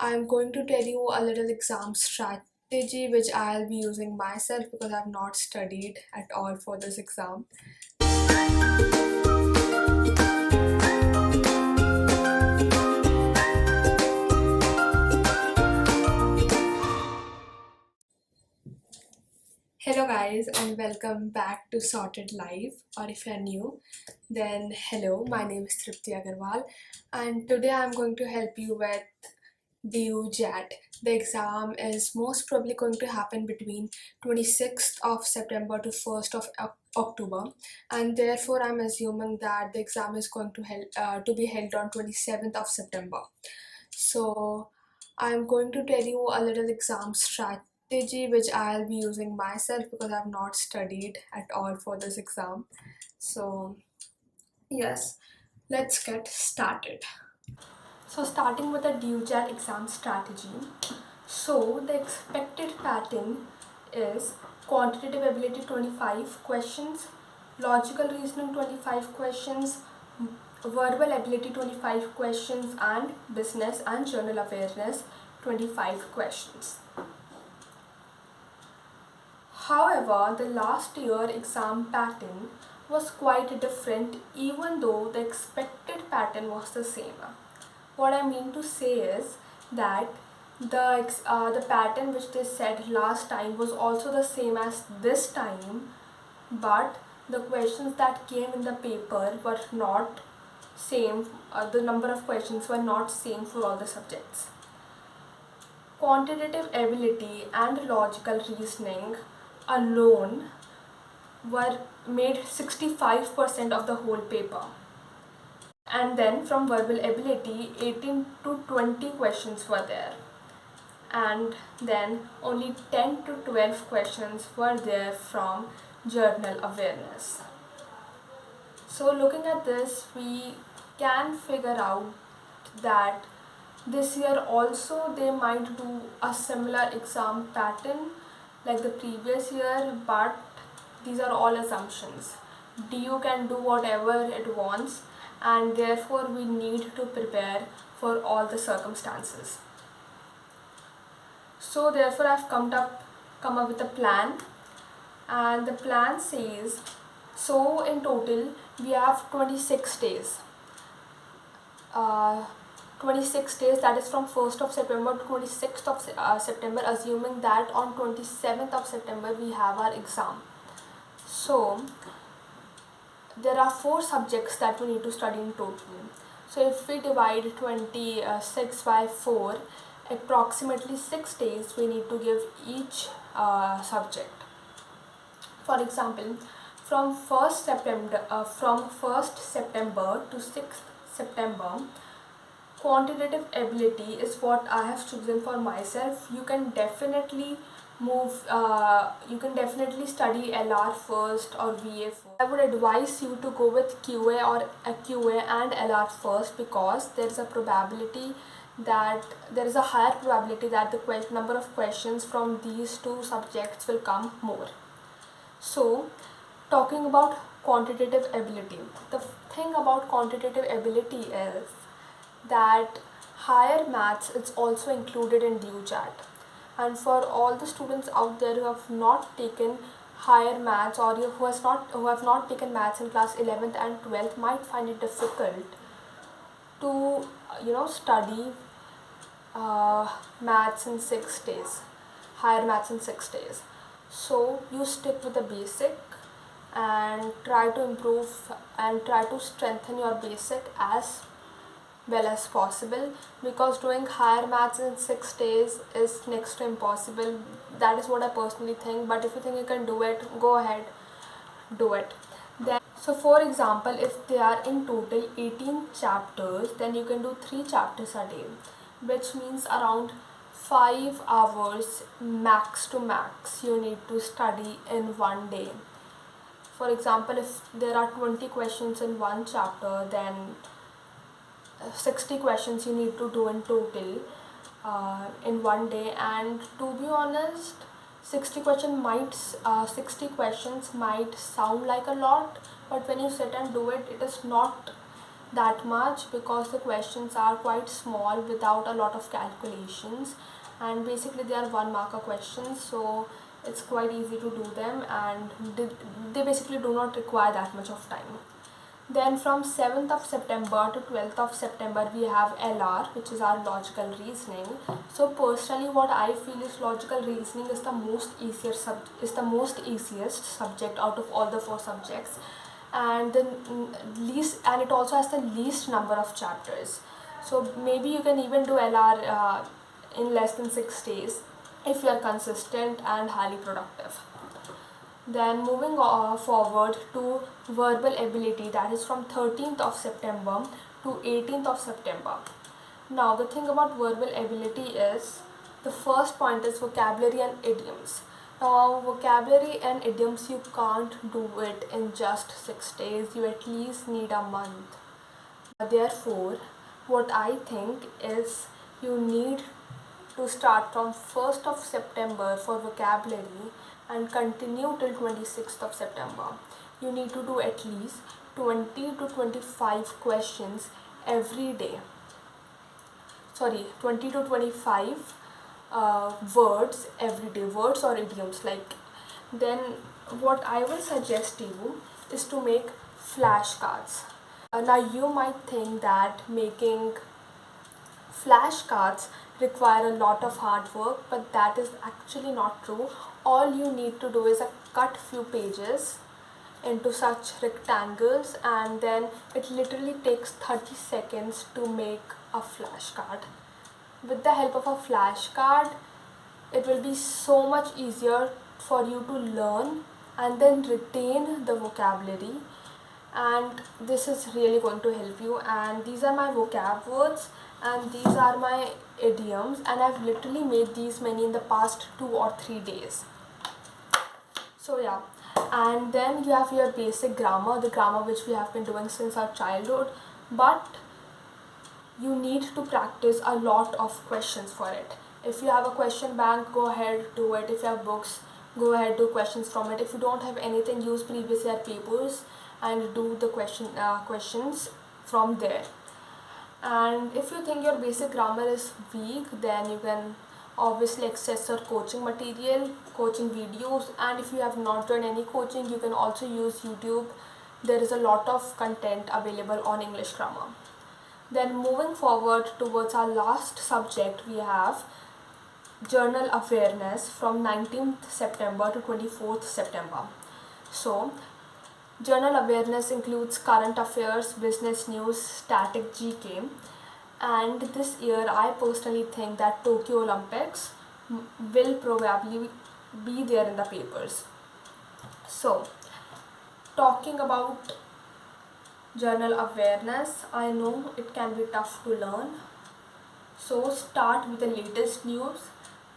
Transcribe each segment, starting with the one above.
I'm going to tell you a little exam strategy which I'll be using myself because I've not studied at all for this exam. Hello guys and welcome back to Sorted Live, or if you're new then hello, my name is Tripti Agarwal and today I'm going to help you with DUJAT. The exam is most probably going to happen between 26th of September to 1st of October, and therefore I'm assuming that the exam is going to be held on 27th of September. So I'm going to tell you a little exam strategy which I'll be using myself because I've not studied at all for this exam. So yes, let's get started. So starting with the DUJAT exam strategy. So the expected pattern is quantitative ability 25 questions, logical reasoning 25 questions, verbal ability 25 questions, and business and journal awareness 25 questions. However, the last year exam pattern was quite different even though the expected pattern was the same. What I mean to say is that the pattern which they said last time was also the same as this time, but the questions that came in the paper were not same. The number of questions were not same for all the subjects. Quantitative ability and logical reasoning alone were made 65% of the whole paper. And then from verbal ability, 18 to 20 questions were there. And then only 10 to 12 questions were there from journal awareness. So looking at this, we can figure out that this year also they might do a similar exam pattern like the previous year, but these are all assumptions. DU can do whatever it wants, and therefore we need to prepare for all the circumstances. So therefore I've come up with a plan, and the plan says, so in total we have 26 days. uh, 26 days, that is from 1st of September to 26th of September, assuming that on 27th of September we have our exam. So there are 4 subjects that we need to study in total. So if we divide 26 by 4, approximately 6 days we need to give each subject. For example, from 1st September to 6th September, quantitative ability is what I have chosen for myself. You can definitely you can definitely study LR first or VA first. I would advise you to go with QA or a QA and LR first, because there is a probability that there is a higher probability that the number of questions from these two subjects will come more. So, talking about quantitative ability, the thing about quantitative ability is that higher maths is also included in DUJAT. And for all the students out there who have not taken higher maths, or who have not taken maths in class 11th and 12th, might find it difficult to study maths in 6 days, higher maths in 6 days. So you stick with the basic and try to improve and try to strengthen your basic as well as possible, because doing higher maths in 6 days is next to impossible. That is what I personally think, but if you think you can do it, go ahead, do it. So for example, if there are in total 18 chapters, then you can do 3 chapters a day, which means around 5 hours max to max you need to study in one day. For example, if there are 20 questions in one chapter, then 60 questions you need to do in total in one day. And to be honest, 60 questions might sound like a lot, but when you sit and do it, it is not that much because the questions are quite small without a lot of calculations, and basically they are 1 marker questions, so it's quite easy to do them, and they basically do not require that much of time. Then from 7th of September to 12th of September we have LR, which is our logical reasoning. So personally what I feel is logical reasoning is the most easiest subject out of all the 4 subjects, and the least, and it also has the least number of chapters. So maybe you can even do LR in less than 6 days if you are consistent and highly productive. Then moving forward to verbal ability, that is from 13th of September to 18th of September. Now the thing about verbal ability is, the first point is vocabulary and idioms. Now vocabulary and idioms, you can't do it in just 6 days, you at least need a month. Therefore, what I think is you need to start from 1st of September for vocabulary and continue till 26th of September. You need to do at least 20 to 25 questions every day. 20 to 25 words every day, words or idioms. Then what I will suggest you is to make flashcards. Now you might think that making flashcards require a lot of hard work, but that is actually not true. All you need to do is cut few pages into such rectangles, and then it literally takes 30 seconds to make a flashcard. With the help of a flashcard, it will be so much easier for you to learn and then retain the vocabulary, and this is really going to help you. And these are my vocab words and these are my idioms, and I've literally made these many in the past 2 or 3 days. So yeah, and then you have your basic grammar, the grammar which we have been doing since our childhood, but you need to practice a lot of questions for it. If you have a question bank, go ahead, do it. If you have books, go ahead, do questions from it. If you don't have anything, use previous year papers and do the questions from there. And if you think your basic grammar is weak, then you can obviously access your coaching material, coaching videos, and if you have not done any coaching, you can also use YouTube. There is a lot of content available on English grammar. Then moving forward towards our last subject, we have journal awareness from 19th September to 24th September. So journal awareness includes current affairs, business news, static GK, and this year I personally think that Tokyo Olympics will probably be there in the papers. So talking about journal awareness, I know it can be tough to learn, so start with the latest news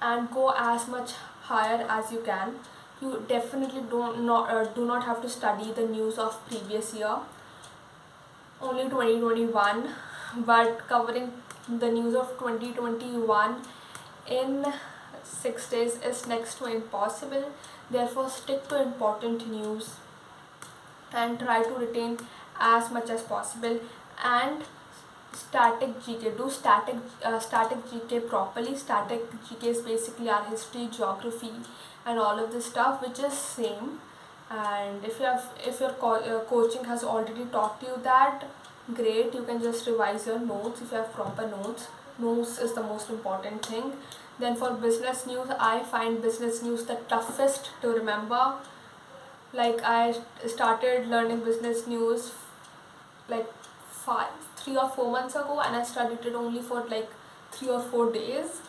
and go as much higher as you can. You definitely do not have to study the news of previous year, only 2021, but covering the news of 2021 in 6 days is next to impossible. Therefore stick to important news and try to retain as much as possible. And static GK, do static GK properly. Static GK is basically our history, geography and all of this stuff, which is same. And if your coaching has already taught you that, great, you can just revise your notes if you have proper notes is the most important thing. Then for business news, I find business news the toughest to remember. I started learning business news like 3 or 4 months ago, and I studied it only for 3 or 4 days,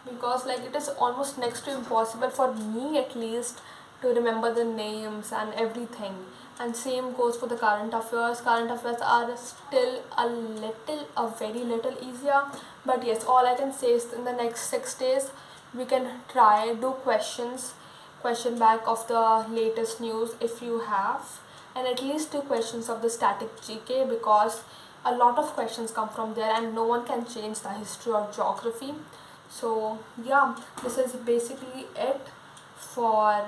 because it is almost next to impossible for me at least to remember the names and everything. And same goes for the current affairs. Current affairs are still a very little easier, but yes, all I can say is in the next 6 days we can try do question back of the latest news if you have, and at least 2 questions of the static GK, because a lot of questions come from there and no one can change the history or geography. So yeah, this is basically it for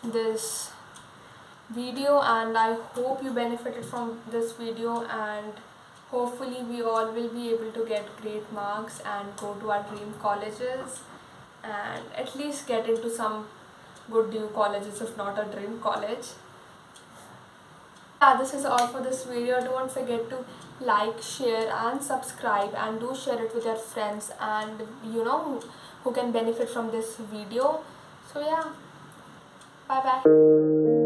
this video, and I hope you benefited from this video, and hopefully we all will be able to get great marks and go to our dream colleges and at least get into some good new colleges, if not a dream college. Yeah, this is all for this video. Don't forget to like, share and subscribe, and do share it with your friends and who can benefit from this video. So yeah, bye bye.